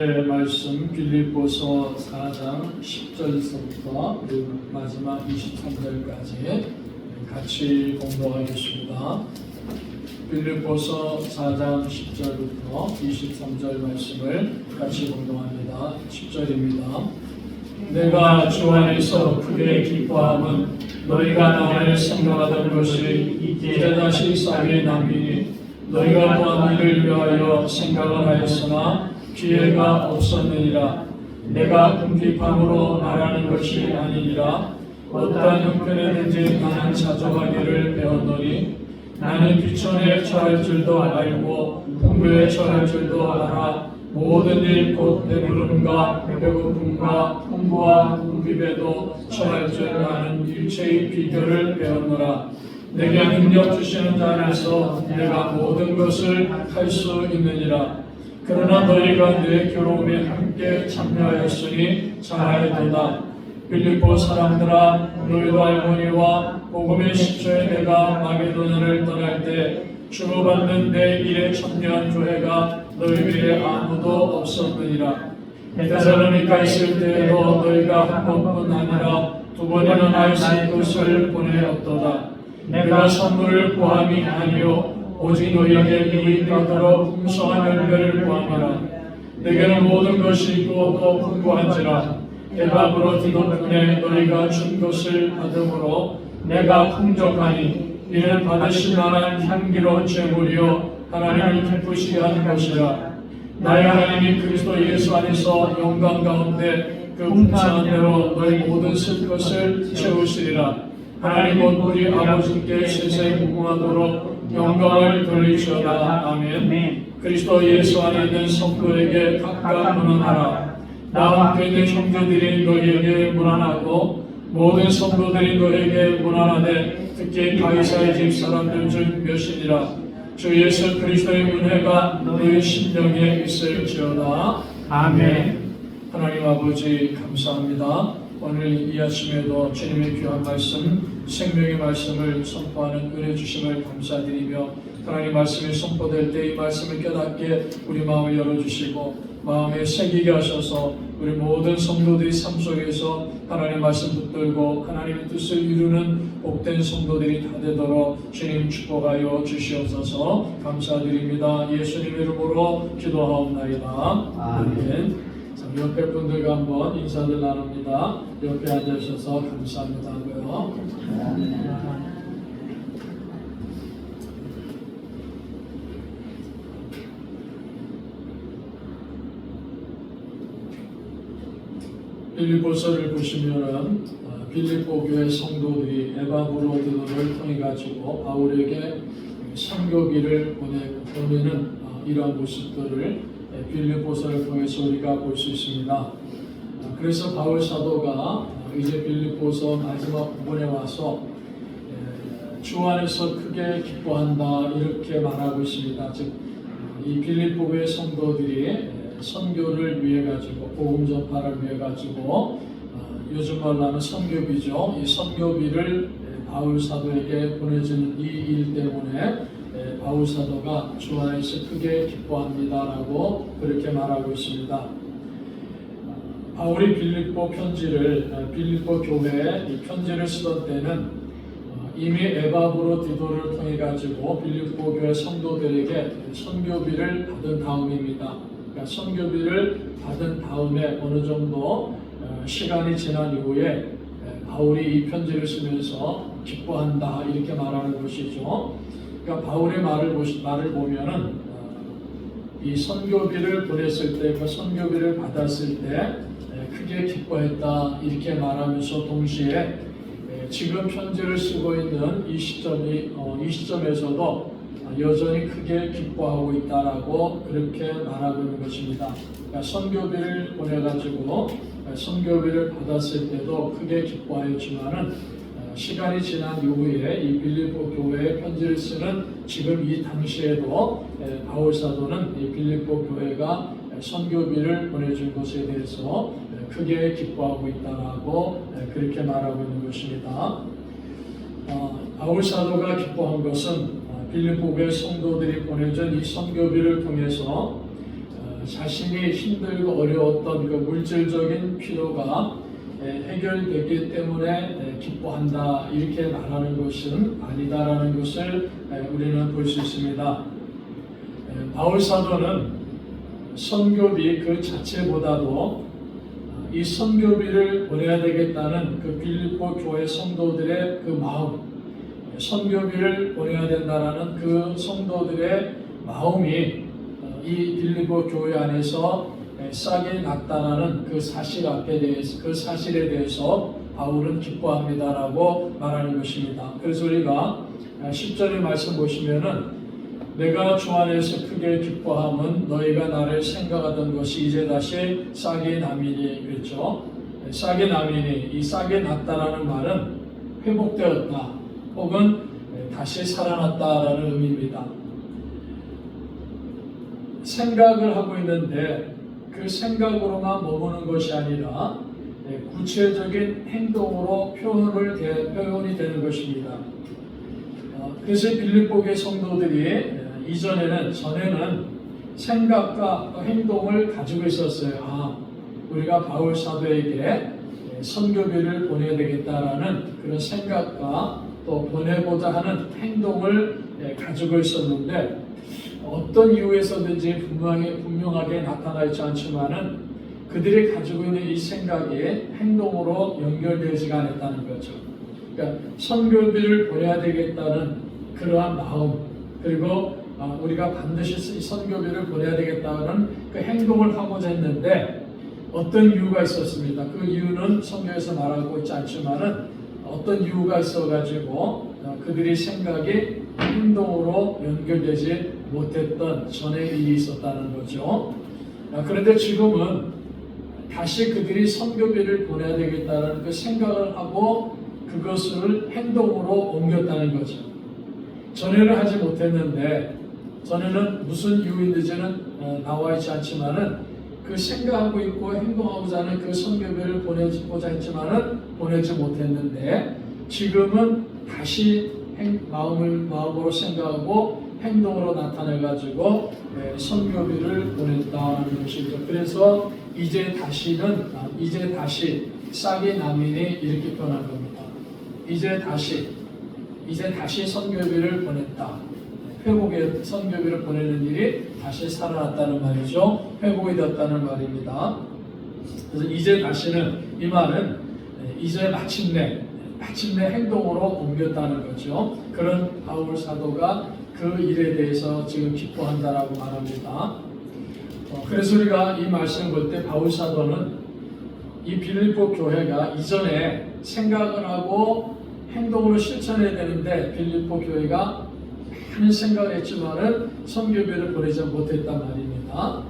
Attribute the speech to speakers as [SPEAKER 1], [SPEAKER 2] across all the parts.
[SPEAKER 1] 말씀 빌립보서 4장 10절서부터 그리고 마지막 23절까지 같이 공부하겠습니다. 빌립보서 4장 10절부터 23절 말씀을 같이 공부합니다. 10절입니다. 내가 주 안에서 크게 기뻐함은 너희가 나를 생각하던 것이 이제 다시 싹이 남이니 너희가 또한 이를 위하여 생각을 하였으나 기회가 없었느니라. 내가 궁핍함으로 말하는 것이 아니니라. 어떠한 형편에든지 나는 자족하기를 배웠노니 나는 비천에 처할 줄도 알고 풍부에 처할 줄도 알아. 모든 일 곧 배부름과 배고픔과 풍부와 궁핍에도 처할 줄 아는 일체의 비결을 배웠노라. 내게 능력 주시는 자 안에서 내가 모든 것을 할 수 있느니라. 그러나 너희가 내 괴로움에 함께 참여하였으니 잘하였도다. 빌립보 사람들아, 너희도 알거니와 복음의 시초에 내가 마게도냐를 떠날 때 주고받는 내 일에 참여한 교회가 너희 위에 아무도 없었느니라. 데살로니가 있을 때에도 너희가 한 번뿐 아니라 두 번이나 나의 것을 보내었도다. 내가 선물을 구함이 아니요 오직 너희에게 유익하도록 풍성한 열매를 구함이라. 내게는 모든 것이 있고 또 풍부한지라. 대답으로 디도문에 너희가 준 것을 받음으로 내가 풍족하니 이는 받으실 만한 향기로운 제물이요 하나님을 기쁘시게 하는 것이라. 나의 하나님이 그리스도 예수 안에서 영광 가운데 그 풍성한 대로 너희 모든 쓸 것을 채우시리라. 하나님 우리 아버지께 세세 무궁하도록 영광을 돌리시오다. 아멘. 그리스도 예수 안에 있는 성도에게 각각 문안하라. 나와 함께 있는 형제들이 너희에게 문안하고 모든 성도들이 너희에게 문안하되 특히 가이사의 집 사람들 중 몇이니라. 주 예수 그리스도의 은혜가 너희 심령에 있을지어다. 아멘. 하나님 아버지 감사합니다. 오늘 이 아침에도 주님의 귀한 말씀, 생명의 말씀을 선포하는 은혜 주심을 감사드리며 하나님 말씀이 선포될 때 이 말씀을 깨닫게 우리 마음을 열어주시고 마음에 새기게 하셔서 우리 모든 성도들이 삶 속에서 하나님 말씀 붙들고 하나님의 뜻을 이루는 복된 성도들이 다 되도록 주님 축복하여 주시옵소서. 감사드립니다. 예수님의 이름으로 기도하옵나이다. 아멘. 옆에 분들과 한번 인사를 나눕니다. 옆에 앉으셔서 감사합니다 하고요. 빌립보서를 보시면은 빌립보 교회 성도들이 에바브로드를 통해 가지고 바울에게 선교비를 보내는 이러한 모습들을 빌립보서를 통해서 우리가 볼 수 있습니다. 그래서 바울 사도가 이제 빌립보서 마지막 부분에 와서 주 안에서 크게 기뻐한다 이렇게 말하고 있습니다. 즉 이 빌립보의 성도들이 선교를 위해 가지고 복음 전파를 위해 가지고 요즘 말로 하면 선교비죠. 이 선교비를 바울 사도에게 보내주는 이 일 때문에 바울 사도가 주 안에서 크게 기뻐합니다라고 그렇게 말하고 있습니다. 바울이 빌립보 교회에 이 편지를 쓰던 때는 이미 에바브로디도를 통해 가지고 빌립보 교회 성도들에게 선교비를 받은 다음입니다. 그러니까 선교비를 받은 다음에 어느 정도 시간이 지난 이후에 바울이 이 편지를 쓰면서 기뻐한다 이렇게 말하는 것이죠. 그러니까 바울의 말을 보면은 이 선교비를 보냈을 때, 그 선교비를 받았을 때 크게 기뻐했다 이렇게 말하면서 동시에 지금 편지를 쓰고 있는 이 시점에서도 여전히 크게 기뻐하고 있다라고 그렇게 말하고 있는 것입니다. 그러니까 선교비를 보내가지고 선교비를 받았을 때도 크게 기뻐하였지만은 시간이 지난 이후에 이 빌립보 교회에 편지를 쓰는 지금 이 당시에도 바울 사도는 이 빌립보 교회가 선교비를 보내준 것에 대해서 크게 기뻐하고 있다라고 그렇게 말하고 있는 것입니다. 바울 사도가 기뻐한 것은 빌립보 교회 성도들이 보내준 이 선교비를 통해서 자신이 힘들고 어려웠던 그 물질적인 필요가 해결되기 때문에 기뻐한다 이렇게 말하는 것은 아니다라는 것을 우리는 볼 수 있습니다. 바울 사도는 선교비 그 자체보다도 이 선교비를 보내야 되겠다는 그 빌립보 교회 성도들의 그 마음, 선교비를 보내야 된다라는 그 성도들의 마음이 이 빌립보 교회 안에서 싹이 났다라는 그 사실 그 사실에 대해서 바울은 기뻐합니다라고 말하는 것입니다. 그래서 우리가 10절의 말씀 보시면은 내가 주 안에서 크게 기뻐함은 너희가 나를 생각하던 것이 이제 다시 싹이 나미니 그랬죠. 싹이 나미니 이 싹이 났다라는 말은 회복되었다 혹은 다시 살아났다라는 의미입니다. 생각을 하고 있는데 그 생각으로만 머무는 것이 아니라 구체적인 행동으로 표현이 되는 것입니다. 그래서 빌립보의 성도들이 전에는 생각과 행동을 가지고 있었어요. 우리가 바울 사도에게 선교비를 보내야 되겠다라는 그런 생각과 또 보내고자 하는 행동을 가지고 있었는데 어떤 이유에서든지 분명하게 나타나 있지 않지만은 그들이 가지고 있는 이 생각이 행동으로 연결되지가 않았다는 거죠. 그러니까 선교비를 보내야 되겠다는 그러한 마음 그리고 우리가 반드시 이 선교비를 보내야 되겠다는 그 행동을 하고자 했는데 어떤 이유가 있었습니다. 그 이유는 성경에서 말하고 있지 않지만은 어떤 이유가 있어가지고 그들이 생각이 행동으로 연결되지 못했던 전에 일이 있었다는 거죠. 그런데 지금은 다시 그들이 선교비를 보내야 되겠다는 그 생각을 하고 그것을 행동으로 옮겼다는 거죠. 전에는 하지 못했는데 전에는 무슨 이유인지는 나와 있지 않지만은 그 생각하고 있고 행동하고자 하는 그 선교비를 보내고자 했지만은 보내지 못했는데 지금은 다시 마음으로 생각하고 행동으로 나타내가지고 선교비를 보냈다는 것이죠. 그래서 이제 다시 싹이 나미니 이렇게 표현한 겁니다. 이제 다시 선교비를 보냈다. 회복의 선교비를 보내는 일이 다시 살아났다는 말이죠. 회복이 되었다는 말입니다. 그래서 이제 다시는 이 말은 이제 마침내 행동으로 옮겼다는 거죠. 그런 바울 사도가 그 일에 대해서 지금 기뻐한다라고 말합니다. 그래서 우리가 이 말씀을 볼 때 바울 사도는 이 빌립보 교회가 이전에 생각을 하고 행동으로 실천해야 되는데 빌립보 교회가 많은 생각을 했지만은 선교비를 보내지 못했단 말입니다.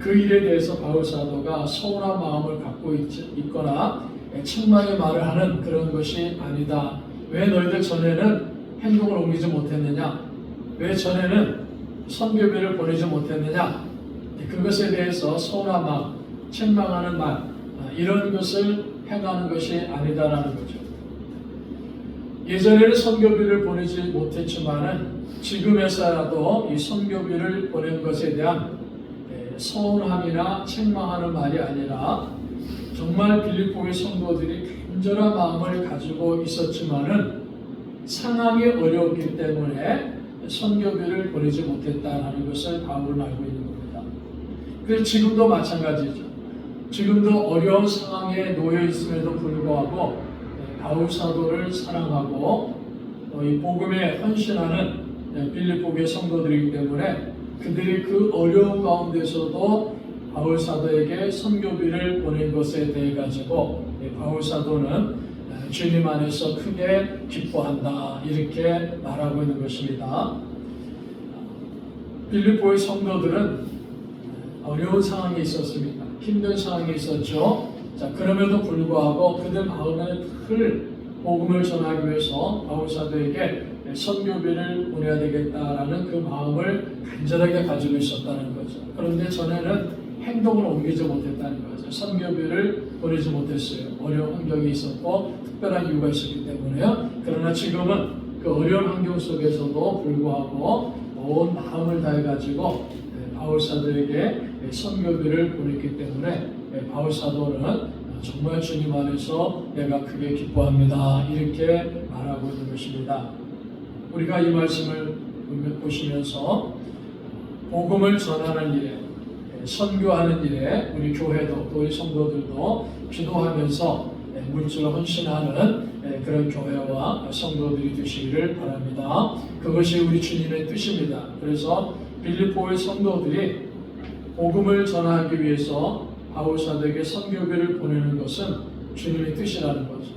[SPEAKER 1] 그 일에 대해서 바울 사도가 서운한 마음을 갖고 있거나 책망의 말을 하는 그런 것이 아니다. 왜 너희들 전에는 행동을 옮기지 못했느냐? 왜 전에는 선교비를 보내지 못했느냐? 그것에 대해서 서운한 마음, 책망하는 말, 이런 것을 행하는 것이 아니다라는 거죠. 예전에는 선교비를 보내지 못했지만은 지금에서라도 이 선교비를 보낸 것에 대한 서운함이나 책망하는 말이 아니라 정말 빌립보의 성도들이 간절한 마음을 가지고 있었지만은 상황이 어려웠기 때문에 선교비를 보내지 못했다는 것을 바울은 알고 있는 겁니다. 그래서 지금도 마찬가지죠. 지금도 어려운 상황에 놓여 있음에도 불구하고 바울 사도를 사랑하고 이 복음에 헌신하는 빌립보의 성도들이기 때문에 그들이 그 어려운 가운데서도 바울 사도에게 선교비를 보낸 것에 대해 가지고 바울 사도는 주님 안에서 크게 기뻐한다 이렇게 말하고 있는 것입니다. 빌립보의 성도들은 어려운 상황이 있었습니다. 힘든 상황이 있었죠. 그럼에도 불구하고 그들 마음에 늘 복음을 전하기 위해서 바울 사도에게 선교비를 보내야 되겠다라는 그 마음을 간절하게 가지고 있었다는 거죠. 그런데 전에는 행동을 옮기지 못했다는 거죠. 선교비를 보내지 못했어요. 어려운 환경이 있었고 특별한 이유가 있었기 때문에요. 그러나 지금은 그 어려운 환경 속에서도 불구하고 온 마음을 다해 가지고 바울 사도에게 선교비를 보냈기 때문에 바울 사도는 정말 주님 안에서 내가 크게 기뻐합니다. 이렇게 말하고 있는 것입니다. 우리가 이 말씀을 보시면서 복음을 전하는 일에, 선교하는 일에 우리 교회도 또 우리 성도들도 기도하면서 물질로 헌신하는 그런 교회와 성도들이 되시기를 바랍니다. 그것이 우리 주님의 뜻입니다. 그래서 빌립보의 성도들이 복음을 전하기 위해서 바울 사도에게 선교비를 보내는 것은 주님의 뜻이라는 거죠.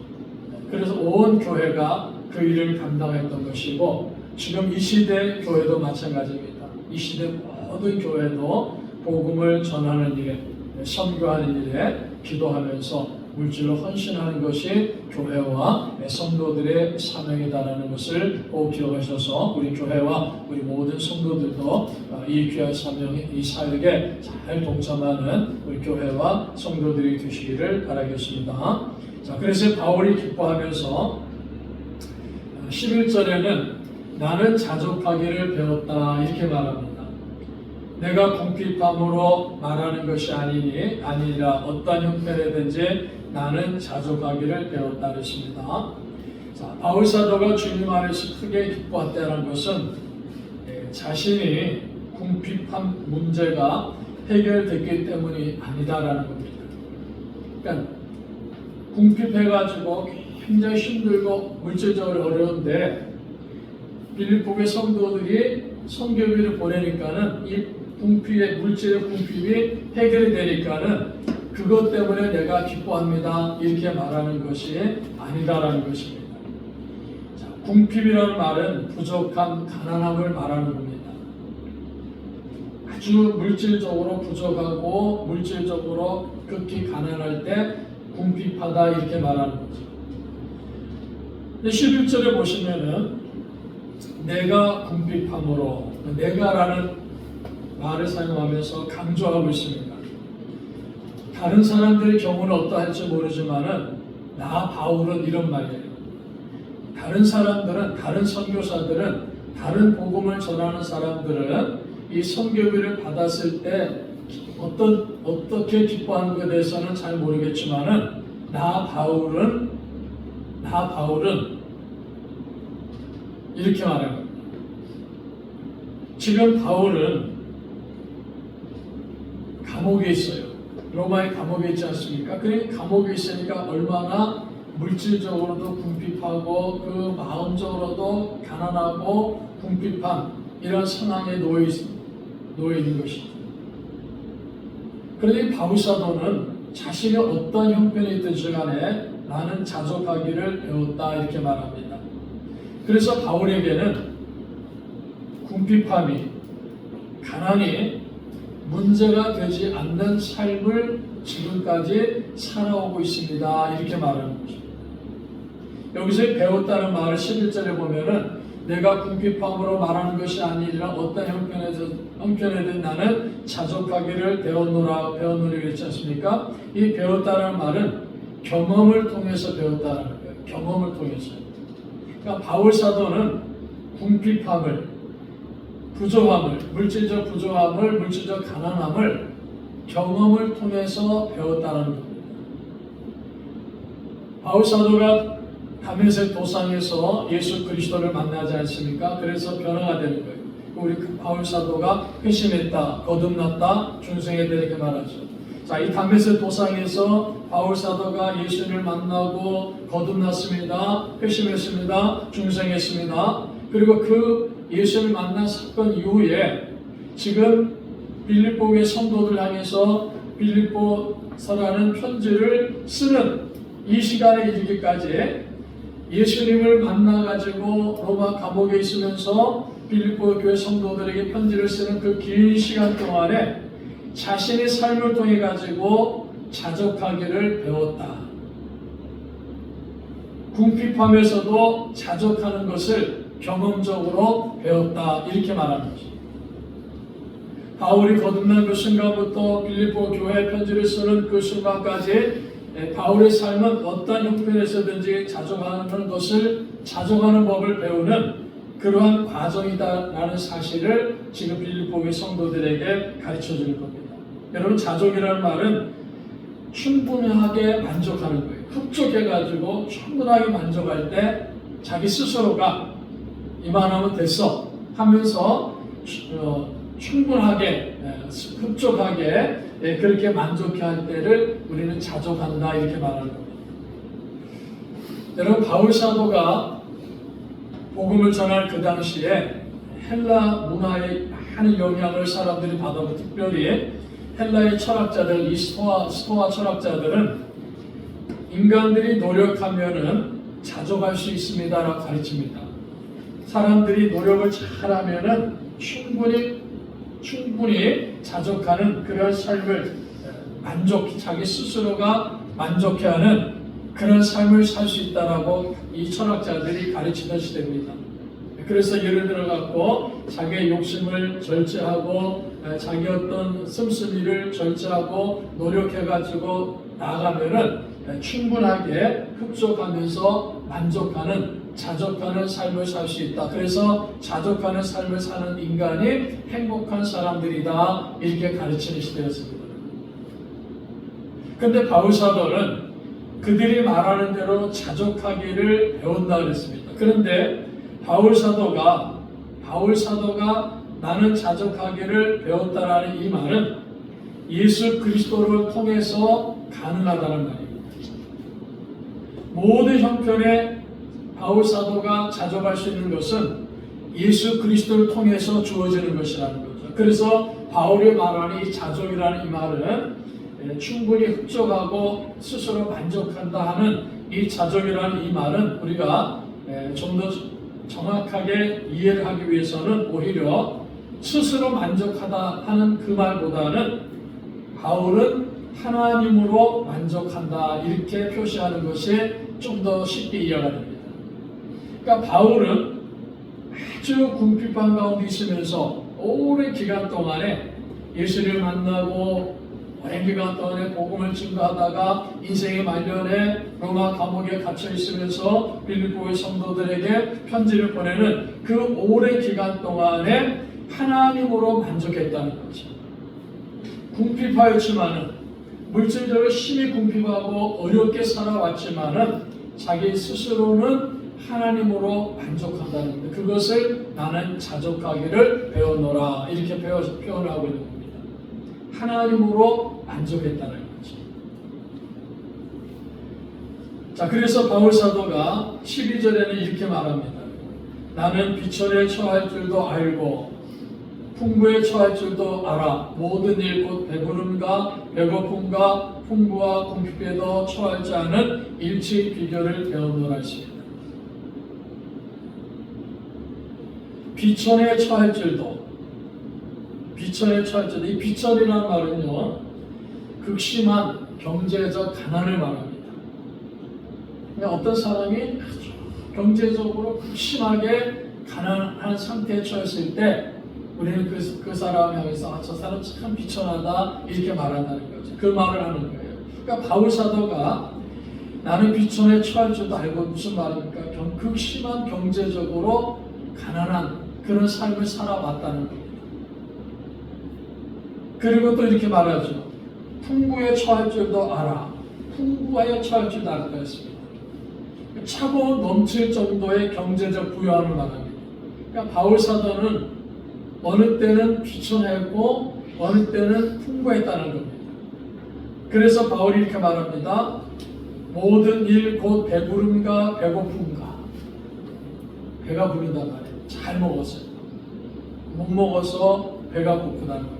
[SPEAKER 1] 그래서 온 교회가 그 일을 감당했던 것이고 지금 이 시대 교회도 마찬가지입니다. 이 시대 모든 교회도 복음을 전하는 일에, 선교하는 일에 기도하면서 물질로 헌신하는 것이 교회와 성도들의 사명이다라는 것을 꼭 기억하셔서 우리 교회와 우리 모든 성도들도 이 귀한 사명, 이 사역에 잘 동참하는 우리 교회와 성도들이 되시기를 바라겠습니다. 자, 그래서 바울이 기뻐하면서 11절에는 나는 자족하기를 배웠다 이렇게 말합니다. 내가 궁핍함으로 말하는 것이 아니니라 어떠한 형편이든지 나는 자족하기를 배웠다 그랬습니다. 자, 바울 사도가 주님 안에서 크게 기뻐했다는 것은 자신이 궁핍한 문제가 해결됐기 때문이 아니다라는 겁니다. 그러니까 궁핍해가지고 굉장히 힘들고 물질적으로 어려운데 빌립보의 성도들이 선교비를 보내니까는 이 궁핍의 물질의 궁핍이 해결이 되니까는 그것 때문에 내가 기뻐합니다 이렇게 말하는 것이 아니다라는 것입니다. 자, 궁핍이라는 말은 부족함, 가난함을 말하는 겁니다. 아주 물질적으로 부족하고 물질적으로 극히 가난할 때 궁핍하다 이렇게 말하는 거죠. 11절에 보시면은 내가 궁핍함으로 내가라는 말을 사용하면서 강조하고 있습니다. 다른 사람들의 경우는 어떠할지 모르지만은 나 바울은 이런 말이에요. 다른 사람들은, 다른 선교사들은, 다른 복음을 전하는 사람들은 이 선교비를 받았을 때 어떻게 기뻐하는 것에 대해서는 잘 모르겠지만은 나 바울은 이렇게 말합니다. 지금 바울은 감옥에 있어요. 로마의 감옥에 있지 않습니까? 그 감옥에 있으니까 얼마나 물질적으로도 궁핍하고 그 마음적으로도 가난하고 궁핍한 이런 상황에 놓여 있는 것이죠. 그런데 바울 사도는 자신이 어떤 형편이 있든지 간에 나는 자족하기를 배웠다 이렇게 말합니다. 그래서 바울에게는 궁핍함이, 가난이 문제가 되지 않는 삶을 지금까지 살아오고 있습니다. 이렇게 말하는 거죠. 여기서 배웠다는 말을 11절에 보면은 내가 궁핍함으로 말하는 것이 아니라 어떤 형편에든 나는 자족하기를 배웠노라 그랬지 않습니까? 이 배웠다는 말은 경험을 통해서 배웠다는 거예요. 경험을 통해서. 그러니까 바울 사도는 궁핍함을, 부조함을, 물질적 부조함을, 물질적 가난함을 경험을 통해서 배웠다는 겁니다. 바울 사도가 다메섹 도상에서 예수 그리스도를 만나지 않습니까? 그래서 변화가 되는 거예요. 우리 바울 사도가 회심했다, 거듭났다, 중생했다 이렇게 말하죠. 자, 이 다메섹 도상에서 바울 사도가 예수를 만나고 거듭났습니다, 회심했습니다, 중생했습니다. 그리고 그 예수를 만난 사건 이후에 지금 빌립보의 성도들 향해서 빌립보서라는 편지를 쓰는 이 시간에 이르기까지 예수님을 만나가지고 로마 감옥에 있으면서 빌립보 교회 성도들에게 편지를 쓰는 그 긴 시간 동안에 자신의 삶을 통해 가지고 자족하기를 배웠다. 궁핍함에서도 자족하는 것을 경험적으로 배웠다. 이렇게 말하는 거죠. 바울이 거듭난 그 순간부터 빌립보 교회에 편지를 쓰는 그 순간까지 바울의 삶은 어떤 형편에서든지 자족하는 것을, 자족하는 법을 배우는 그러한 과정이다라는 사실을 지금 빌립보의 성도들에게 가르쳐 주는 겁니다. 여러분, 자족이라는 말은 충분하게 만족하는 거예요. 흡족해가지고 충분하게 만족할 때 자기 스스로가 이만하면 됐어 하면서 충분하게 흡족하게 그렇게 만족해 할 때를 우리는 자족한다 이렇게 말하는 겁니다. 여러분, 바울 사도가 복음을 전할 그 당시에 헬라 문화의 많은 영향을 사람들이 받았고, 특별히 헬라의 철학자들, 이 스토아 철학자들은 인간들이 노력하면은 자족할 수 있습니다라고 가르칩니다. 사람들이 노력을 잘하면은 충분히 자족하는 그런 삶을 자기 스스로가 만족해하는 그런 삶을 살 수 있다라고 이 철학자들이 가르치던 시대입니다. 그래서 예를 들어 갖고 자기의 욕심을 절제하고 자기 어떤 씀씀이를 절제하고 노력해가지고 나가면은 충분하게 흡족하면서 만족하는 자족하는 삶을 살 수 있다. 그래서 자족하는 삶을 사는 인간이 행복한 사람들이다 이렇게 가르치는 시대였습니다. 그런데 바울 사도는 그들이 말하는 대로 자족하기를 배운다 그랬습니다. 그런데 바울 사도가 나는 자족하기를 배웠다라는 이 말은 예수 그리스도를 통해서 가능하다는 말입니다. 모든 형편에 바울 사도가 자족할 수 있는 것은 예수 그리스도를 통해서 주어지는 것이라는 거죠. 그래서 바울이 말하는 이 자족이라는 이 말은 충분히 흡족하고 스스로 만족한다 하는 이 자족이라는 이 말은 우리가 좀 더 정확하게 이해를 하기 위해서는 오히려 스스로 만족하다 하는 그 말보다는 바울은 하나님으로 만족한다 이렇게 표시하는 것이 좀 더 쉽게 이해가 됩니다. 그러니까 바울은 아주 궁핍한 가운데 있으면서 오랜 기간 동안에 예수를 만나고 오랜 기간 동안에 복음을 증거하다가 인생의 말년에 로마 감옥에 갇혀 있으면서 빌립보의 성도들에게 편지를 보내는 그 오랜 기간 동안에 하나님으로 만족했다는 거죠. 궁핍하였지만은 물질적으로 심히 궁핍하고 어렵게 살아왔지만은 자기 스스로는 하나님으로 만족한다는 겁니다. 그것을 나는 자족하기를 배웠노라 이렇게 표현하고 있는 겁니다. 하나님으로 만족했다는 거죠. 자, 그래서 바울 사도가 12절에는 이렇게 말합니다. 나는 비천에 처할 줄도 알고 풍부에 처할 줄도 알아. 모든 일 곧 배부름과 배고픔과 풍부와 궁핍에도 처할 줄 아는 일치 비결을 배웠노라 했습니다. 비천에 처할 줄도 이 비천이라는 말은요 극심한 경제적 가난을 말합니다. 그러니까 어떤 사람이 아주 경제적으로 극심하게 가난한 상태에 처했을 때 우리는 그 사람을 향해서 저 사람 참 비천하다 이렇게 말한다는 거죠. 그 말을 하는 거예요. 그러니까 바울 사도가 나는 비천에 처할 줄도 알고 무슨 말입니까? 극심한 경제적으로 가난한 그런 삶을 살아왔다는 겁니다. 그리고 또 이렇게 말하죠. 풍부에 처할 줄도 알아. 풍부하여 처할 줄도 알았다 했습니다. 차고 넘칠 정도의 경제적 부유함을 말합니다. 그러니까 바울 사도는 어느 때는 비천했고 어느 때는 풍부했다는 겁니다. 그래서 바울이 이렇게 말합니다. 모든 일 곧 배부름과 배고픔과 배가 부른단 말이에요. 잘 먹었어요. 못 먹어서 배가 고프다는 겁니다.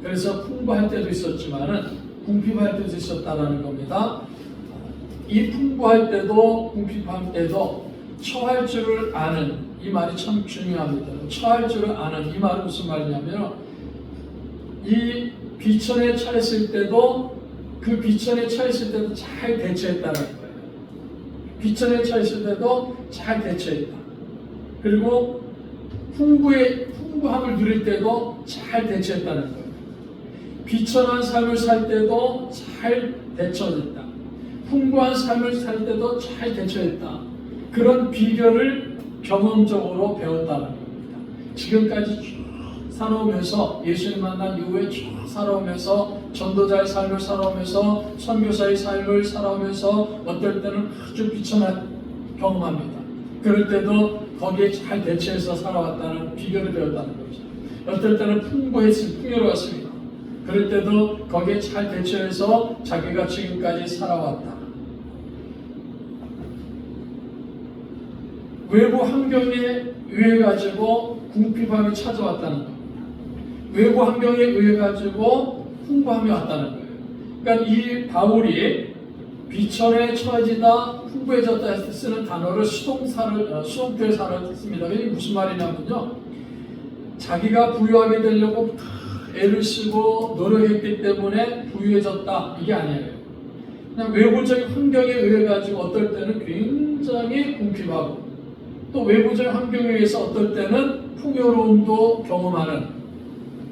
[SPEAKER 1] 그래서 풍부할 때도 있었지만은 궁핍할 때도 있었다는 겁니다. 이 풍부할 때도 궁핍할 때도 처할 줄을 아는 이 말이 참 중요합니다. 처할 줄을 아는 이 말은 무슨 말이냐면 이 비천에 처했을 때도 그 비천에 처했을 때도 잘 대처했다는 거예요. 비천에 처했을 때도 잘 대처했다. 그리고 풍부함을 누릴 때도 잘 대처했다는 거예요. 비천한 삶을 살 때도 잘 대처했다. 풍부한 삶을 살 때도 잘 대처했다. 그런 비결을 경험적으로 배웠다는 겁니다. 지금까지 쭉 살아오면서 예수님 만난 이후에 쭉 살아오면서 전도자의 삶을 살아오면서 선교사의 삶을 살아오면서 어떨 때는 아주 비천한 경험합니다. 그럴 때도 거기에 잘 대처해서 살아왔다는 비결을 배웠다는 거죠. 어떨 때는 풍요로웠습니다. 그럴 때도 거기에 잘 대처해서 자기가 지금까지 살아왔다. 외부 환경에 의해 가지고 궁핍함이 찾아왔다는 겁니다. 외부 환경에 의해 가지고 풍부함이 왔다는 거예요. 그러니까 이 바울이 비천에 처해지다 풍부해졌다 했을 때 쓰는 단어를 수동태사를 씁니다. 이게 무슨 말이냐면요, 자기가 부유하게 되려고 애를 쓰고 노력했기 때문에 부유해졌다, 이게 아니에요. 그냥 외부적인 환경에 의해 가지고 어떨 때는 굉장히 궁핍하고 또 외부적 환경에 의해서 어떨 때는 풍요로움도 경험하는,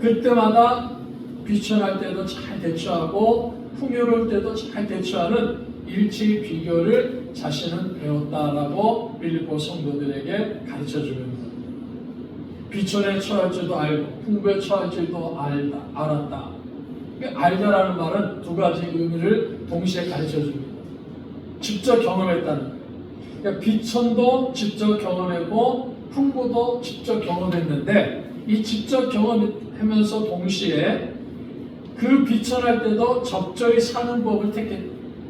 [SPEAKER 1] 그때마다 비천할 때도 잘 대처하고 풍요로울 때도 잘 대처하는 일치의 비결을 자신은 배웠다라고 빌립보 성도들에게 가르쳐주고 있습니다. 비천에 처할 줄도 알고 풍부에 처할 줄도 알았다. 알다라는 말은 두 가지 의미를 동시에 가르쳐줍니다. 직접 경험했다는 거예요. 그러니까 비천도 직접 경험했고 풍부도 직접 경험했는데, 이 직접 경험하면서 동시에 그 비천할 때도 적절히 사는 법을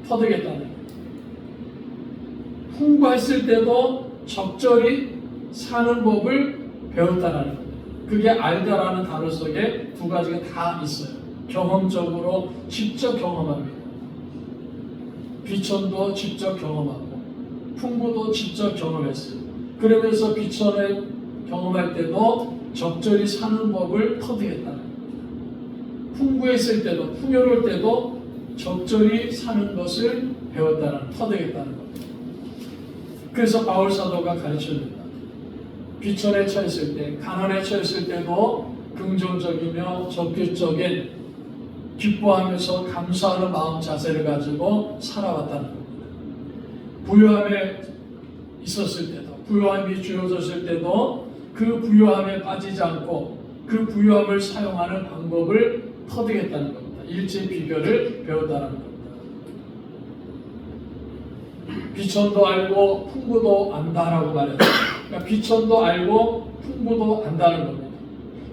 [SPEAKER 1] 터득했다는 거예요. 풍부했을 때도 적절히 사는 법을 배웠다는 거예요. 그게 알다라는 단어 속에 두 가지가 다 있어요. 경험적으로 직접 경험합니다. 비천도 직접 경험하고 풍부도 직접 경험했어요. 그러면서 비천에 경험할 때도 적절히 사는 법을 터득했다는 거예요. 풍부했을 때도 풍요로울 때도 적절히 사는 것을 터득했다는 겁니다. 그래서 바울 사도가 가르쳐줍니다. 비천에 처했을 때, 가난에 처했을 때도 긍정적이며 적극적인 기뻐하면서 감사하는 마음 자세를 가지고 살아왔다는 겁니다. 부유함에 있었을 때도, 부유함이 주어졌을 때도 그 부유함에 빠지지 않고 그 부유함을 사용하는 방법을 터득했다는 겁니다. 일체 비결을 배웠다는 겁니다. 비천도 알고 풍부도 안다라고 말했죠. 그러니까 비천도 알고 풍부도 안다는 겁니다.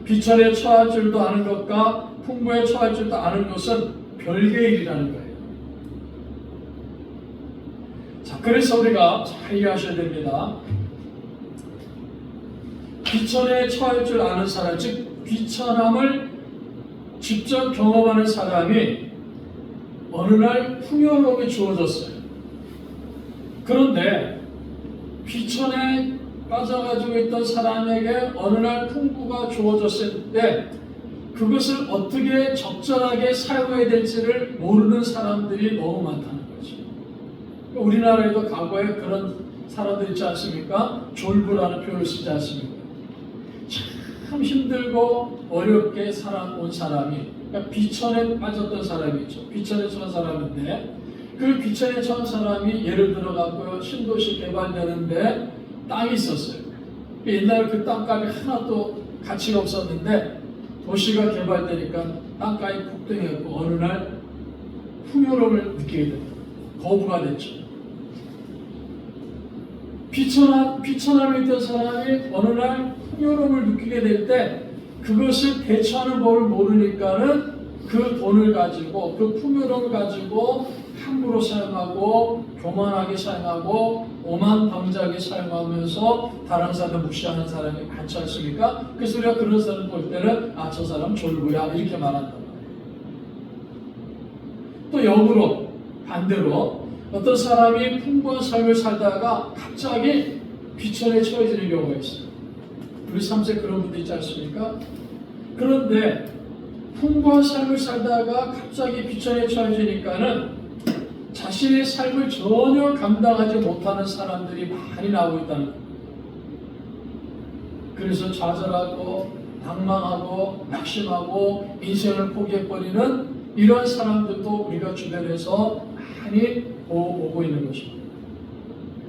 [SPEAKER 1] 비천에 처할 줄도 아는 것과 풍부에 처할 줄도 아는 것은 별개의 일이라는 거예요. 자, 그래서 우리가 잘 이해하셔야 됩니다. 비천에 처할 줄 아는 사람, 즉 비천함을 직접 경험하는 사람이 어느 날 풍요로움이 주어졌어요. 그런데 비천에 빠져가지고 있던 사람에게 어느 날 풍부가 주어졌을 때 그것을 어떻게 적절하게 사용해야 될지를 모르는 사람들이 너무 많다는 거죠. 우리나라에도 과거에 그런 사람들 있지 않습니까? 졸부라는 표현을 쓰지 않습니까? 참 힘들고 어렵게 살아온 사람이, 그러니까 비천에 빠졌던 사람이 있죠. 비천에 처한 사람인데 그 비천에 처한 사람이 예를 들어가고요, 신도시 개발되는데 땅이 있었어요. 옛날에 그 땅값이 하나도 가치가 없었는데 도시가 개발되니까 땅값이 폭등했고 어느 날 풍요로움을 느끼게 됩니다. 거부가 됐죠. 비천함에 있던 사람이 어느 날 풍요로움을 느끼게 될 때 그것을 대처하는 법을 모르니까는 그 돈을 가지고 그 풍요로움을 가지고 함부로 사용하고 교만하게 사용하고 오만방자하게 사용하면서 다른 사람을 무시하는 사람이 많지 않습니까? 그래서 우리가 그런 사람 볼 때는 아, 저 사람 졸부야 이렇게 말한단 말이에요. 또 역으로 반대로 어떤 사람이 풍부한 삶을 살다가 갑자기 비천에 처해지는 경우가 있어요. 우리 삶에 그런 분들 있지 않습니까? 그런데 풍부한 삶을 살다가 갑자기 비천에 처해지니까는 자신의 삶을 전혀 감당하지 못하는 사람들이 많이 나오고 있다는 거예요. 그래서 좌절하고 방망하고 낙심하고 인생을 포기해버리는 이런 사람들도 우리가 주변에서 많이 보고 있는 것입니다.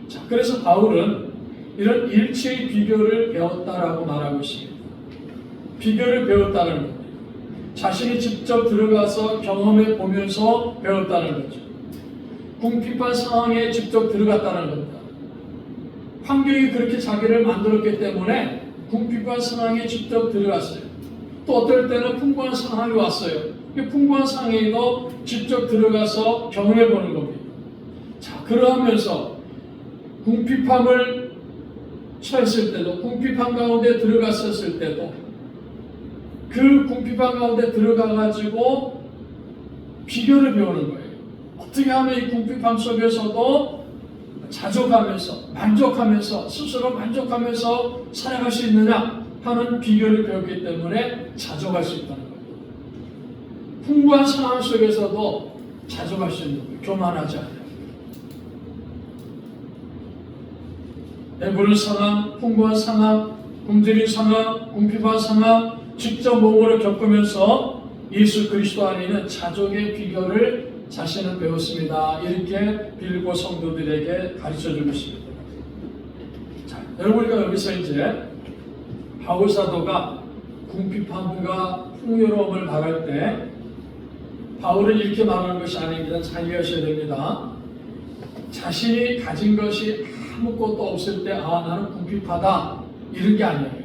[SPEAKER 1] 자, 그래서 바울은 이런 일체의 비결을 배웠다라고 말하고 있습니다. 비결을 배웠다는 겁니다. 자신이 직접 들어가서 경험해 보면서 배웠다는 거죠. 궁핍한 상황에 직접 들어갔다는 겁니다. 환경이 그렇게 자기를 만들었기 때문에 궁핍한 상황에 직접 들어갔어요. 또 어떨 때는 풍부한 상황이 왔어요. 그 풍부한 상황에도 직접 들어가서 경험해 보는 겁니다. 자, 그러하면서 궁핍함을 처했을 때도, 궁핍한 가운데 들어갔었을 때도, 그 궁핍한 가운데 들어가가지고 비결을 배우는 거예요. 어떻게 하면 이 궁핍함 속에서도 자족하면서, 만족하면서, 스스로 만족하면서 살아갈 수 있느냐 하는 비결을 배웠기 때문에 자족할 수 있다는 거예요. 풍부한 상황 속에서도 자족할 수 있는 거예요. 교만하지 않아요. 배부른 상황, 풍부한 상황, 굶주린 상황, 궁핍한 상황, 직접 몸으로 겪으면서 예수 그리스도 안에 있는 자족의 비결을 자신은 배웠습니다. 이렇게 빌립보 성도들에게 가르쳐주고 있습니다. 자, 여러분과 여기서 이제 바울 사도가 궁핍함과 풍요로움을 말할 때 바울은 이렇게 말하는 것이 아닙니다. 잘 이해하셔야 됩니다. 자신이 가진 것이 아무것도 없을 때 나는 궁핍하다 이런 게 아니에요.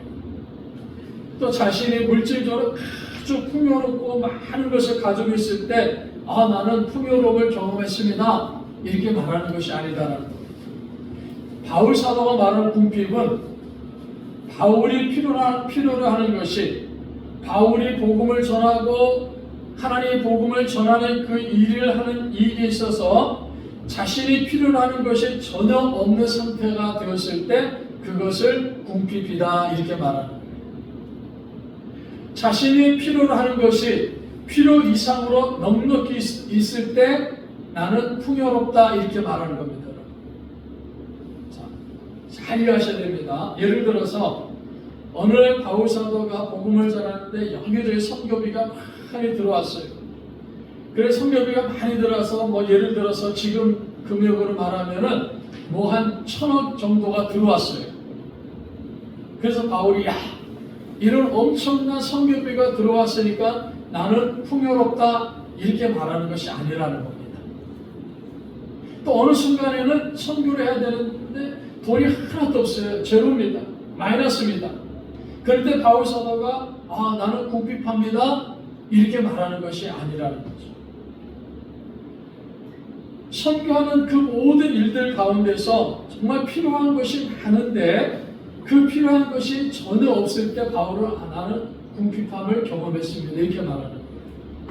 [SPEAKER 1] 또 자신이 물질적으로 아주 풍요롭고 많은 것을 가지고 있을 때 나는 풍요로움을 경험했습니다 이렇게 말하는 것이 아니다라는 거예요. 바울 사도가 말하는 궁핍은 바울이 필요로 하는 것이 바울이 복음을 전하고 하나님의 복음을 전하는 그 일을 하는 일에 있어서 자신이 필요로 하는 것이 전혀 없는 상태가 되었을 때 그것을 궁핍이다 이렇게 말하는 거예요. 자신이 필요로 하는 것이 필요 이상으로 넉넉히 있을 때 나는 풍요롭다 이렇게 말하는 겁니다. 자, 잘 이해하셔야 됩니다. 예를 들어서 어느 날 바울 사도가 복음을 전하는데 여기저기 선교비가 많이 들어왔어요. 그래서 선교비가 많이 들어와서 예를 들어서 지금 금액으로 말하면은 한 1,000억 정도가 들어왔어요. 그래서 바울이 이런 엄청난 선교비가 들어왔으니까 나는 풍요롭다 이렇게 말하는 것이 아니라는 겁니다. 또 어느 순간에는 선교를 해야 되는데 돈이 하나도 없어요. 제로입니다. 마이너스입니다. 그럴 때 바울 사도가 나는 궁핍합니다 이렇게 말하는 것이 아니라는 거죠. 선교하는 그 모든 일들 가운데서 정말 필요한 것이 많은데 그 필요한 것이 전혀 없을 때 바울은 나는 궁핍함을 경험했습니다 이렇게 말하는 거예요.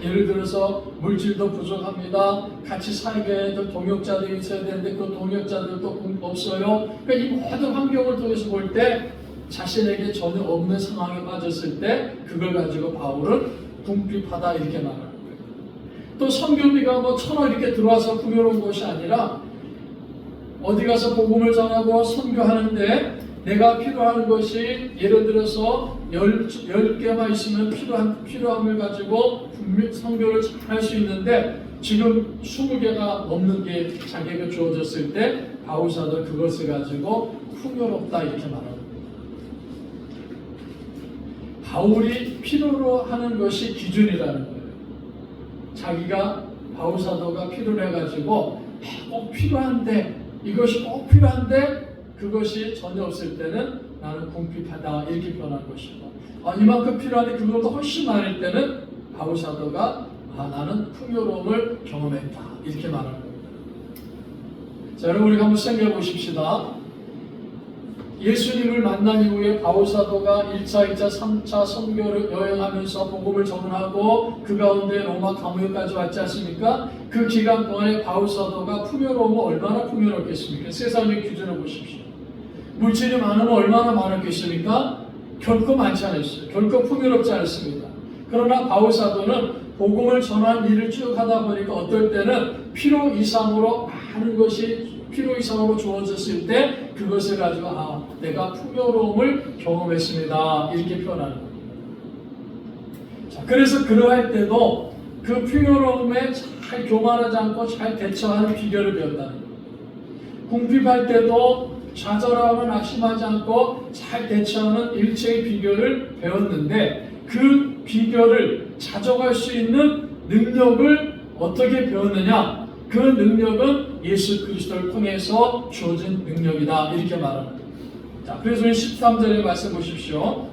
[SPEAKER 1] 예를 들어서 물질도 부족합니다. 같이 살게 될 동역자들이 있어야 되는데 그 동역자들도 없어요. 그러니까 이 모든 환경을 통해서 볼 때 자신에게 전혀 없는 상황에 빠졌을 때 그걸 가지고 바울은 궁핍하다 이렇게 말하는 거예요. 또 선교비가 1,000원 이렇게 들어와서 풍요로운 것이 아니라 어디 가서 복음을 전하고 선교하는데 내가 필요한 것이 예를 들어서 10개만 있으면 필요함을 가지고 선교를 잘 할 수 있는데 지금 20개가 넘는 게 자기에게 주어졌을 때 바울 사도는 그것을 가지고 풍요롭다 이렇게 말합니다. 바울이 필요로 하는 것이 기준이라는 거예요. 자기가 바울 사도가 필요로 해가지고 꼭 필요한데 이것이 꼭 필요한데 그것이 전혀 없을 때는 나는 궁핍하다 이렇게 표현한 것이고 이만큼 필요한데 그것보다 훨씬 많을 때는 바울 사도가 나는 풍요로움을 경험했다 이렇게 말하는 겁니다. 자, 여러분 우리가 한번 생각해 보십시다. 예수님을 만난 이후에 바울 사도가 1차, 2차, 3차 선교를 여행하면서 복음을 전하고 그 가운데 로마 감옥까지 왔지 않습니까? 그 기간 동안에 바울 사도가 풍요로우면 얼마나 풍요롭겠습니까? 세상의 기준을 보십시오. 물질이 많으면 얼마나 많았겠습니까? 결코 많지 않았어요. 결코 풍요롭지 않습니다. 그러나 바울 사도는 복음을 전한 일을 쭉 하다 보니까 어떨 때는 필요 이상으로 많은 것이 필요 이상으로 주어졌을 때 그것을 가지고 내가 풍요로움을 경험했습니다 이렇게 표현하는 겁니다. 자, 그래서 그러할 때도 그 풍요로움에 잘 교만하지 않고 잘 대처하는 비결을 배웠다는 겁니다. 궁핍할 때도 좌절하거나 낙심하지 않고 잘 대처하는 일체의 비결을 배웠는데 그 비결을 찾아갈 수 있는 능력을 어떻게 배웠느냐? 그 능력은 예수 그리스도를 통해서 주어진 능력이다. 이렇게 말합니다. 자, 그래서 우리 13절의 말씀 보십시오.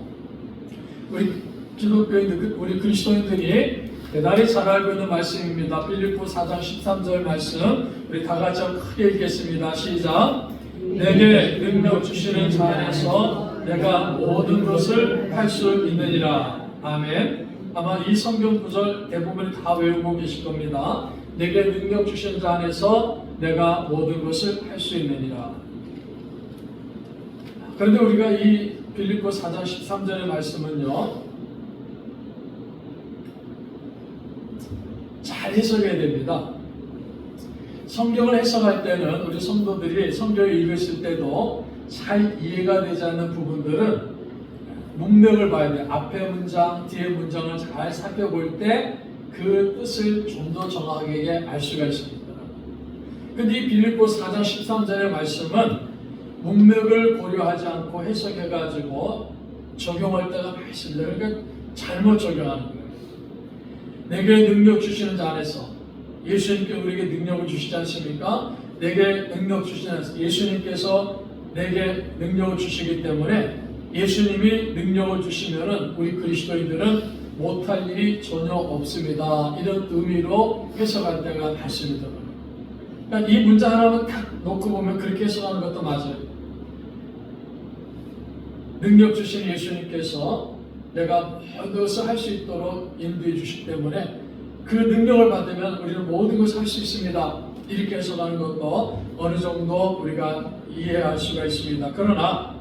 [SPEAKER 1] 우리 기독교인들, 우리 그리스도인들이 대단히 잘 알고 있는 말씀입니다. 빌립보 4장 13절 말씀 우리 다 같이 크게 읽겠습니다. 시작. 내게 능력 주시는 자 안에서 내가 모든 것을 할 수 있느니라. 아멘. 아마 이 성경 구절 대부분 다 외우고 계실 겁니다. 내게 능력 주신 자 안에서 내가 모든 것을 할 수 있느니라. 그런데 우리가 이 빌립보 4장 13절의 말씀은요, 잘 해석해야 됩니다. 성경을 해석할 때는 우리 성도들이 성경을 읽으실 때도 잘 이해가 되지 않는 부분들은 문맥을 봐야 돼요. 앞에 문장, 뒤에 문장을 잘 살펴볼 때 그 뜻을 좀 더 정확하게 알 수가 있습니다. 근데 이 빌립보 4장 13절의 말씀은 문맥을 고려하지 않고 해석해가지고 적용할 때가 많이 있습니다. 그러니까 잘못 적용하는 거예요. 내게 능력 주시는 자 안에서 예수님께 우리에게 능력을 주시지 않습니까? 내게 능력 주시지 않습니까? 예수님께서 내게 능력을 주시기 때문에 예수님이 능력을 주시면은 우리 그리스도인들은 못할 일이 전혀 없습니다. 이런 의미로 해석할 때가 많습니다. 그러니까 이 문장 하나만 딱 놓고 보면 그렇게 해석하는 것도 맞아요. 능력 주신 예수님께서 내가 모든 것을 할 수 있도록 인도해 주시기 때문에 그 능력을 받으면 우리는 모든 것을 할 수 있습니다. 이렇게 해석하는 것도 어느 정도 우리가 이해할 수가 있습니다. 그러나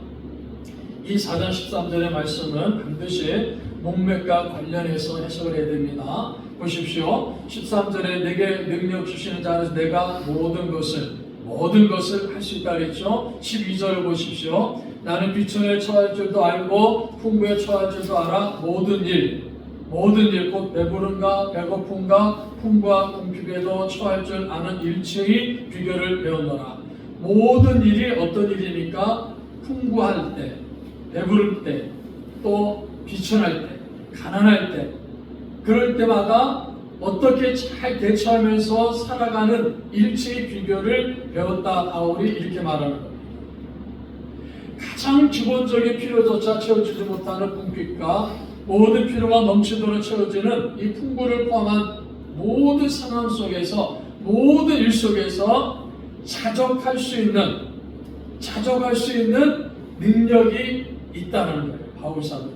[SPEAKER 1] 이 4장 13절의 말씀은 반드시 문맥과 관련해서 해석을 해야 됩니다. 보십시오. 13절에 내게 능력 주시는 자 안에서 내가 모든 것을 할 수 있다 그랬죠. 12절을 보십시오. 나는 비천에 처할 줄도 알고 풍부에 처할 줄도 알아. 모든 일 곧 배부른가 배고픔과 풍부와 궁핍에도 처할 줄 아는 일체의 비결을 배웠노라. 모든 일이 어떤 일입니까? 풍부할 때, 배부를 때, 또 비천할 때, 가난할 때, 그럴 때마다 어떻게 잘 대처하면서 살아가는 일체의 비결을 배웠다. 바울이 이렇게 말하는 겁니다. 가장 기본적인 필요조차 채워주지 못하는 궁핍과 모든 필요가 넘치도록 채워지는 이 풍부를 포함한 모든 상황 속에서, 모든 일 속에서 자족할 수 있는 능력이 있다는 거예요. 바울 사도.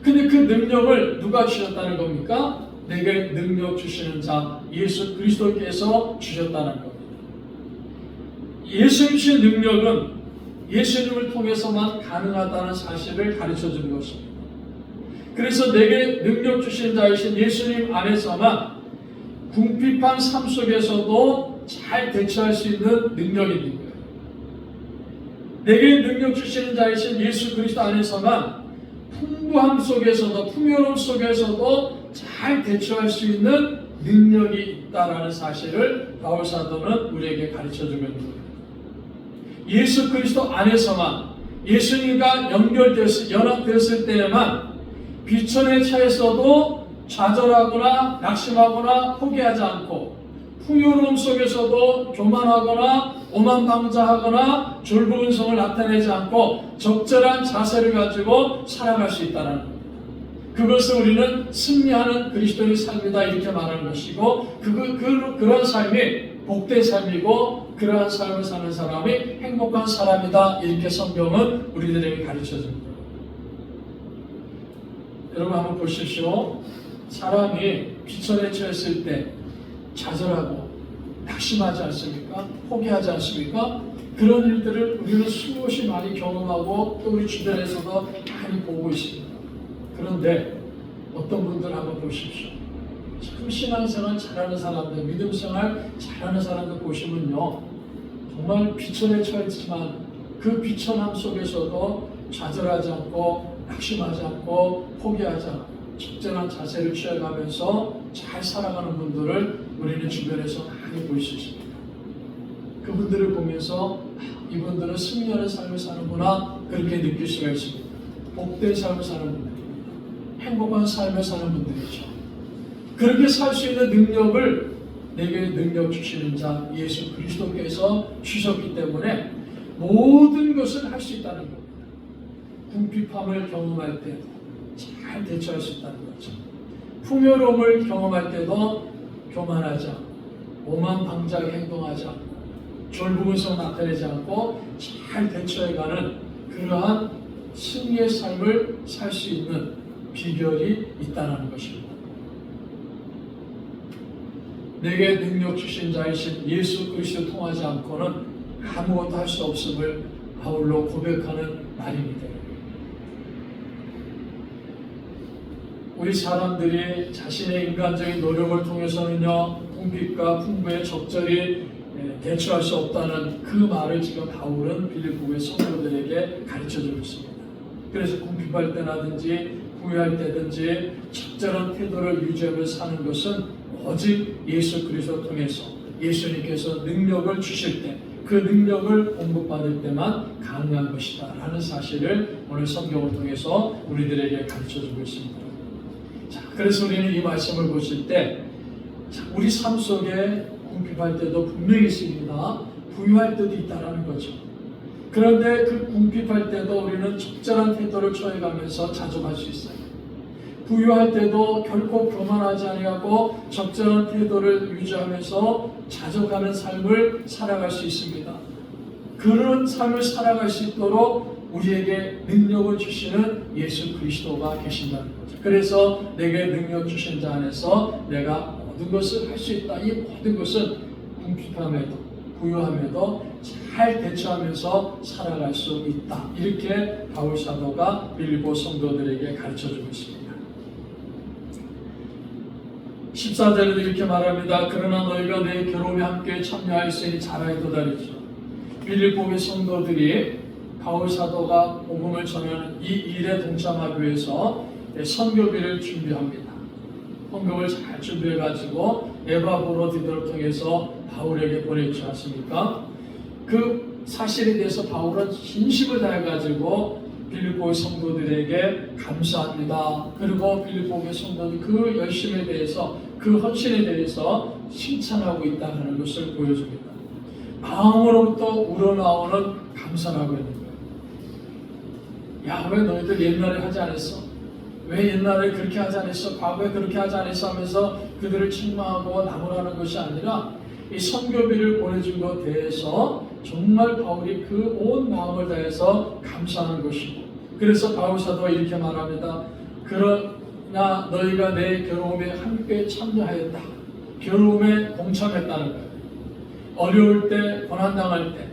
[SPEAKER 1] 근데 그 능력을 누가 주셨다는 겁니까? 내게 능력 주시는 자 예수 그리스도께서 주셨다는 겁니다. 예수님 주신 능력은 예수님을 통해서만 가능하다는 사실을 가르쳐 주는 것입니다. 그래서 내게 능력 주신 자이신 예수님 안에서만 궁핍한 삶 속에서도 잘 대처할 수 있는 능력이 있는 거예요. 내게 능력 주시는 자이신 예수 그리스도 안에서만 풍부함 속에서도, 풍요로움 속에서도 잘 대처할 수 있는 능력이 있다라는 사실을 바울 사도는 우리에게 가르쳐 주는 거예요. 예수 그리스도 안에서만, 예수님과 연합되었을 때에만 비천에 처해서도 좌절하거나 낙심하거나 포기하지 않고, 풍요로움 속에서도 교만하거나 오만방자하거나 졸부근성을 나타내지 않고 적절한 자세를 가지고 살아갈 수 있다는 겁니다. 그것을 우리는 승리하는 그리스도의 삶이다 이렇게 말하는 것이고, 그런 삶이 복된 삶이고, 그러한 삶을 사는 사람이 행복한 사람이다 이렇게 성경은 우리들에게 가르쳐 줍니다. 여러분 한번 보십시오. 사람이 비천에 처했을 때 좌절하고 낙심하지 않습니까? 포기하지 않습니까? 그런 일들을 우리는 수없이 많이 경험하고 또 우리 주변에서도 많이 보고 있습니다. 그런데 어떤 분들 한번 보십시오. 참 신앙생활 잘하는 사람들, 믿음생활 잘하는 사람들 보시면요, 정말 비천에 처했지만 그 비천함 속에서도 좌절하지 않고 낙심하지 않고 포기하지 않고 적절한 자세를 취해가면서 잘 살아가는 분들을 우리는 주변에서 많이 볼 수 있습니다. 그분들을 보면서 이분들은 승리하는 삶을 사는구나 그렇게 느낄 수가 있습니다. 복된 삶을 사는 분들입니다. 행복한 삶을 사는 분들이죠. 그렇게 살 수 있는 능력을 내게 능력 주시는 자 예수 그리스도께서 주셨기 때문에 모든 것을 할 수 있다는 겁니다. 궁핍함을 경험할 때도 잘 대처할 수 있다는 거죠. 풍요로움을 경험할 때도 교만하지 않고 오만방자하게 행동하지 않고 졸부근성 나타내지 않고 잘 대처해가는 그러한 승리의 삶을 살 수 있는 비결이 있다는 것입니다. 내게 능력 주신 자이신 예수 그리스도 통하지 않고는 아무것도 할 수 없음을 바울로 고백하는 말입니다. 우리 사람들이 자신의 인간적인 노력을 통해서는요 궁핍과 풍부에 적절히 대처할 수 없다는 그 말을 지금 바울은 빌립보의 성도들에게 가르쳐주고 있습니다. 그래서 궁핍할 때라든지 부유할 때든지 적절한 태도를 유지하며 사는 것은 오직 예수 그리스도 통해서 예수님께서 능력을 주실 때 그 능력을 공급받을 때만 가능한 것이다 라는 사실을 오늘 성경을 통해서 우리들에게 가르쳐주고 있습니다. 자, 그래서 우리는 이 말씀을 보실 때 우리 삶 속에 궁핍할 때도 분명히 있습니다. 부유할 때도 있다는 거죠. 그런데 그 궁핍할 때도 우리는 적절한 태도를 취해가면서 자족할 수 있어요. 부유할 때도 결코 교만하지 아니하고 적절한 태도를 유지하면서 자족하는 삶을 살아갈 수 있습니다. 그런 삶을 살아갈 수 있도록 우리에게 능력을 주시는 예수 그리스도가 계신다는 거죠. 그래서 내게 능력 주신 자 안에서 내가 모든 것을 할 수 있다. 이 모든 것은 궁핍함에도 부유함에도 잘 대처하면서 살아갈 수 있다. 이렇게 바울 사도가 빌립보 성도들에게 가르쳐주고 있습니다. 14절에도 이렇게 말합니다. 그러나 너희가 내 괴로움에 함께 참여하였으니 잘하여 도달이죠. 빌립보의 성도들이 바울 사도가 복음을 전하는 이 일에 동참하기 위해서 선교비를 준비합니다. 헌금을 잘 준비해가지고 에바브로디들을 통해서 바울에게 보내지 않습니까? 그 사실에 대해서 바울은 진심을 다해가지고 빌립보의 성도들에게 감사합니다. 그리고 빌립보의 성도들 그 열심에 대해서 그 헌신에 대해서 칭찬하고 있다는 것을 보여줍니다. 마음으로부터 우러나오는 감사를 하고 있는 거예요. 야, 왜 너희들 옛날에 하지 않았어? 왜 옛날에 그렇게 하지 않았어? 과거에 그렇게 하지 않았어? 하면서 그들을 책망하고 나무라는 것이 아니라 이 선교비를 보내준 것에 대해서 정말 바울이 그 온 마음을 다해서 감사하는 것이고, 그래서 바울 사도가 이렇게 말합니다. 그러나 너희가 내 괴로움에 함께 참여하였다. 괴로움에 동참했다는 거예요. 어려울 때, 고난당할 때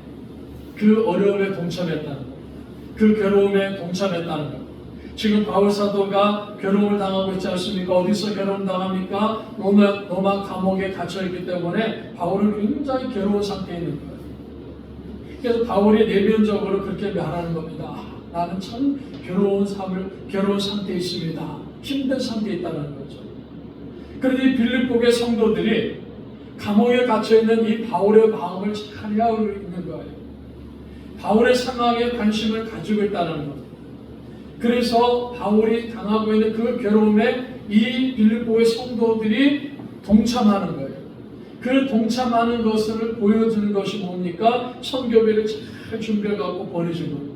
[SPEAKER 1] 그 어려움에 동참했다는 거예요. 그 괴로움에 동참했다는 거예요. 지금 바울 사도가 괴로움을 당하고 있지 않습니까? 어디서 괴로움 당합니까? 로마 감옥에 갇혀있기 때문에 바울은 굉장히 괴로운 상태에 있는 거예요. 그래서 바울이 내면적으로 그렇게 말하는 겁니다. 나는 참 괴로운 상태에 있습니다. 힘든 상태에 있다는 거죠. 그런데 이 빌립보의 성도들이 감옥에 갇혀있는 이 바울의 마음을 잘 이해하고 있는 거예요. 바울의 상황에 관심을 가지고 있다는 것. 그래서 바울이 당하고 있는 그 괴로움에 이 빌립보의 성도들이 동참하는 거예요. 그 동참하는 것을 보여주는 것이 뭡니까? 선교비를 잘 준비해갖고 보내준 겁니다.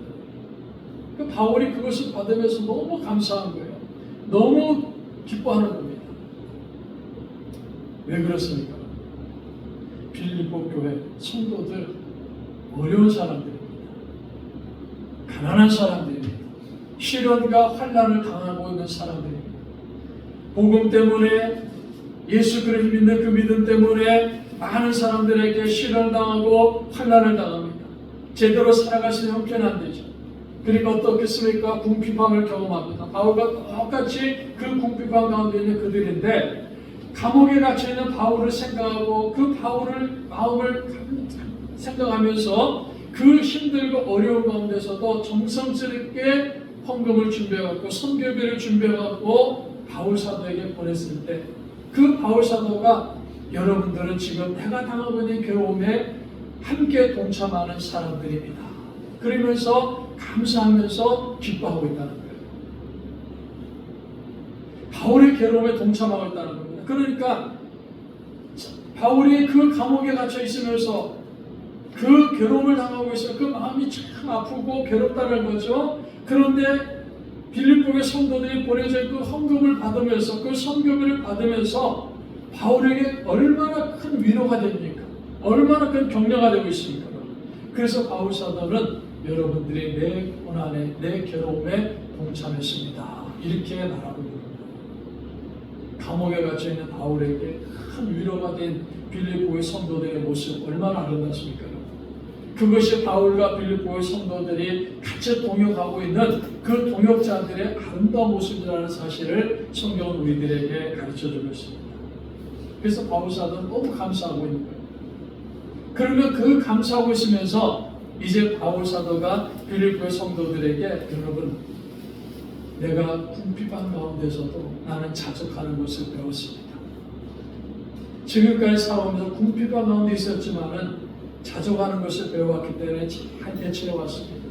[SPEAKER 1] 그 바울이 그것을 받으면서 너무 감사한 거예요. 너무 기뻐하는 겁니다. 왜 그렇습니까? 빌립보 교회 성도들 어려운 사람들입니다. 가난한 사람들입니다. 시련과 환난을 당하고 있는 사람들입니다. 복음 때문에 예수 그리스도 믿는 그 믿음 때문에 많은 사람들에게 시련을 당하고 환난을 당합니다. 제대로 살아갈 수 있는 형편이 안 되죠. 그러니까 어떻겠습니까? 궁핍함을 경험합니다. 바울과 똑같이 그 궁핍함 가운데 있는 그들인데 감옥에 갇혀있는 바울을 생각하고 그 바울을 마음을 생각하면서 그 힘들고 어려운 가운데서도 정성스럽게 헌금을 준비해갖고 선교비를 준비해갖고 바울 사도에게 보냈을 때 그 바울 사도가 여러분들은 지금 내가 당하고 있는 괴로움에 함께 동참하는 사람들입니다. 그러면서 감사하면서 기뻐하고 있다는 거예요. 바울의 괴로움에 동참하고 있다는 겁니다. 그러니까 바울이 그 감옥에 갇혀 있으면서 그 괴로움을 당하고 있어요. 그 마음이 참 아프고 괴롭다는 거죠. 그런데 빌립보의 성도들이 보내져 있고 헌금을 받으면서 그 선교비를 받으면서 바울에게 얼마나 큰 위로가 됩니까? 얼마나 큰 격려가 되고 있습니까? 그래서 바울 사도는 여러분들이 내 고난에, 내 괴로움에 동참했습니다. 이렇게 말하고 있는 겁니다. 감옥에 갇혀 있는 바울에게 큰 위로가 된 빌립보의 성도들의 모습 얼마나 아름답습니까? 그것이 바울과 빌립보의 성도들이 같이 동역하고 있는 그 동역자들의 아름다운 모습이라는 사실을 성경은 우리들에게 가르쳐주고 있습니다. 그래서 바울 사도는 너무 감사하고 있는 거예요. 그러면 그 감사하고 있으면서 이제 바울 사도가 빌립보의 성도들에게 여러분, 내가 궁핍한 가운데서도 나는 자족하는 것을 배웠습니다. 지금까지 살아오면서 궁핍한 가운데 있었지만은 자족하는 것을 배워왔기 때문에 잘 대처해왔습니다.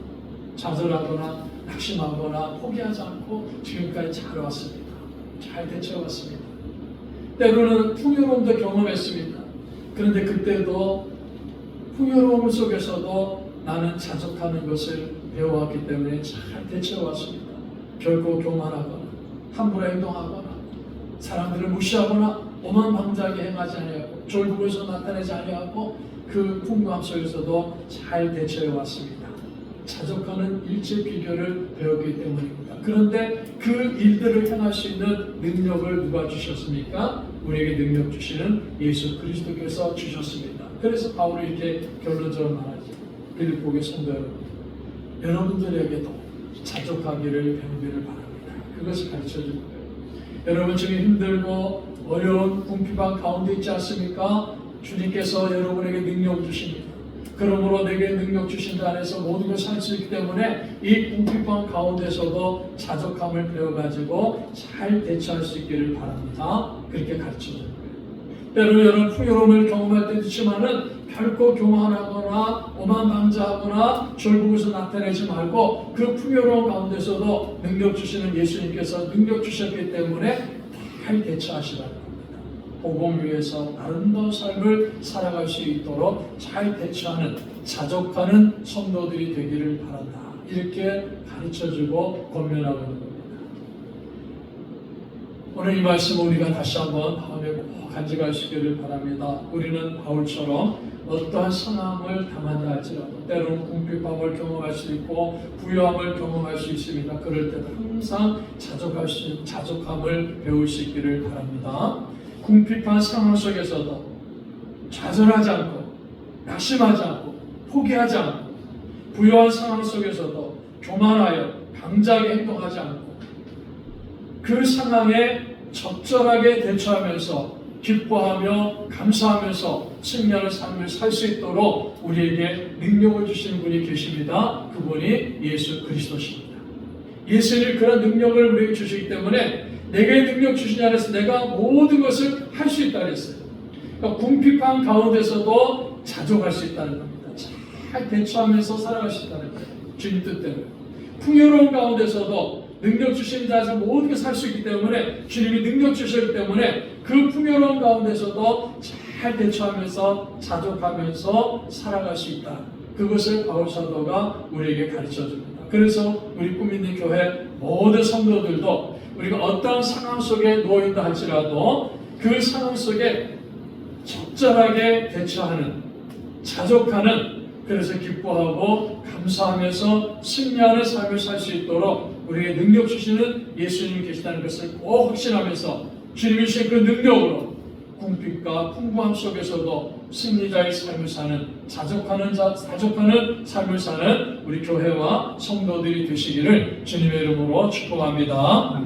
[SPEAKER 1] 좌절하거나 낙심하거나 포기하지 않고 지금까지 잘 왔습니다. 잘 대처해왔습니다. 때로는 풍요로움도 경험했습니다. 그런데 그때도 풍요로움 속에서도 나는 자족하는 것을 배워왔기 때문에 잘 대처해왔습니다. 결코 교만하거나 함부로 행동하거나 사람들을 무시하거나 오만방자하게 행하지 아니하고 졸부에서 나타내지 아니하고 그 풍부함 속에서도 잘 대처해왔습니다. 자족하는 일체 비결을 배웠기 때문입니다. 그런데 그 일들을 행할 수 있는 능력을 누가 주셨습니까? 우리에게 능력 주시는 예수 그리스도께서 주셨습니다. 그래서 바울이 이렇게 결론적으로 말하죠. 빌립보의 성도 여러분, 여러분들에게도 자족하기를 배우기를 바랍니다. 그것을 가르쳐주는 거예요. 여러분 지금 힘들고 어려운 궁핍한 가운데 있지 않습니까? 주님께서 여러분에게 능력을 주십니다. 그러므로 내게 능력 주신 자 안에서 모든 것을 할 수 있기 때문에 이 궁핍한 가운데서도 자족함을 배워가지고 잘 대처할 수 있기를 바랍니다. 그렇게 가르쳐줘요. 때로 여러분 풍요로움을 경험할 때도 있지만은 결코 교만하거나 오만방자하거나 졸부에서 나타내지 말고 그 풍요로운 가운데서도 능력 주시는 예수님께서 능력 주셨기 때문에 잘 대처하시라는 겁니다. 복음 위에서 아름다운 삶을 살아갈 수 있도록 잘 대처하는 자족하는 성도들이 되기를 바란다. 이렇게 가르쳐주고 권면하고 있는 겁니다. 오늘 이 말씀을 우리가 다시 한번 마음에 꼭 간직할 수 있기를 바랍니다. 우리는 바울처럼 어떠한 상황을 당한다 할지라도 때로는 궁핍함을 경험할 수 있고 부유함을 경험할 수 있습니다. 그럴 때도 항상 자족함을 배울 수 있기를 바랍니다. 궁핍한 상황 속에서도 좌절하지 않고 낙심하지 않고 포기하지 않고 부유한 상황 속에서도 교만하여 방자하게 행동하지 않고 그 상황에 적절하게 대처하면서 기뻐하며 감사하면서 승리하는 삶을 살 수 있도록 우리에게 능력을 주시는 분이 계십니다. 그분이 예수 그리스도십니다. 예수님이 그런 능력을 우리에게 주시기 때문에 내게 능력 주신 안에서 내가 모든 것을 할 수 있다고 했어요. 그러니까 궁핍한 가운데서도 자족할 수 있다는 겁니다. 잘 대처하면서 살아갈 수 있다는 거예요. 주님 뜻대로. 풍요로운 가운데서도 능력 주신 자에서 모든 것을 할 수 있기 때문에 주님이 능력 주셨기 때문에 그 풍요로운 가운데서도 잘 대처하면서 자족하면서 살아갈 수 있다. 그것을 바울 사도가 우리에게 가르쳐 줍니다. 그래서 우리 꿈 있는 교회 모든 성도들도 우리가 어떠한 상황 속에 놓여있다 할지라도 그 상황 속에 적절하게 대처하는 자족하는 그래서 기뻐하고 감사하면서 승리하는 삶을 살 수 있도록 우리에게 능력 주시는 예수님이 계시다는 것을 꼭 확신하면서 주님이 주신 그 능력으로 궁핍과 풍부함 속에서도 승리자의 삶을 사는 자족하는 삶을 사는 우리 교회와 성도들이 되시기를 주님의 이름으로 축복합니다.